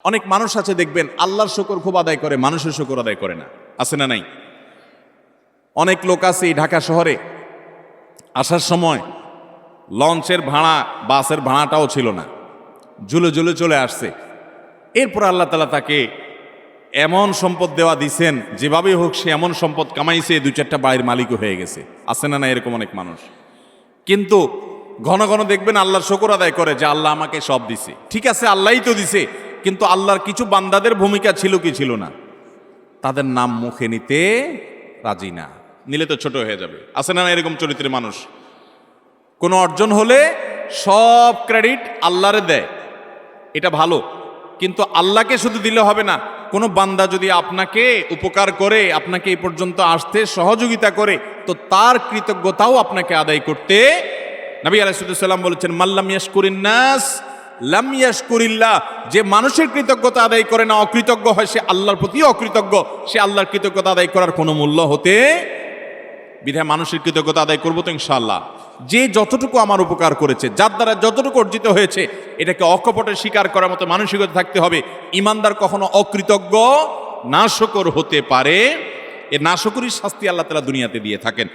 অনেক মানুষ আছে দেখবেন আল্লাহর শুকর খুব আদায় করে, মানুষের শুকর আদায় করে না, আছে না নাই? অনেক লোক আছে এই ঢাকা শহরে আসার সময় লঞ্চের ভাড়া, বাসের ভাড়াটাও ছিল না, ঝুলে ঝুলে চলে আসছে। এরপর আল্লাহ তাআলা তাকে এমন সম্পদ দেওয়া দিছেন, যেভাবেই হোক সে এমন সম্পদ কামাইছে, 2-4টা বাড়ির মালিকও হয়ে গেছে, আছে না না? এরকম অনেক মানুষ। কিন্তু ঘন ঘন দেখবেন আল্লাহর শুকর আদায় করে যে আল্লাহ আমাকে সব দিছে। ঠিক আছে, আল্লাহই তো দিছে, কিন্তু আল্লাহর কিছু বান্দাদের ভূমিকা ছিল কি ছিল না? তাদের নাম মুখে নিতে রাজি না, নিলে তো ছোট হয়ে যাবে, আছে না না? এরকম চরিত্রের মানুষ কোনো অর্জন হলে সব ক্রেডিট আল্লাহরে দেয়, এটা ভালো, কিন্তু আল্লাহকে শুধু দিলে হবে না। কোনো বান্দা যদি আপনাকে উপকার করে, আপনাকে এই পর্যন্ত আসতে সহযোগিতা করে, তো তার কৃতজ্ঞতাও আপনাকে আদায় করতে। নবী আলাইহিস সালাম বলেছেন, মাল্লাম ইয়াশকুরিন নাস লাম ইয়াশকুরিল্লাহ। যে মানুষের কৃতজ্ঞতা আদায় করে না, অকৃতজ্ঞ হয়, সে আল্লাহর প্রতি অকৃতজ্ঞ, সে আল্লাহর কৃতজ্ঞতা আদায় করার কোনো মূল্য হতে। বিধায় মানুষের কৃতজ্ঞতা আদায় করবো তো ইনশাআল্লাহ। যে যতটুকু আমার উপকার করেছে, যার দ্বারা যতটুকু অর্জিত হয়েছে, এটাকে অকপটে স্বীকার করার মতো মানসিকতা থাকতে হবে। ইমানদার কখনো অকৃতজ্ঞ নাশকর হতে পারে, এ নাশকরির শাস্তি আল্লাহ তাআলা দুনিয়াতে দিয়ে থাকেন।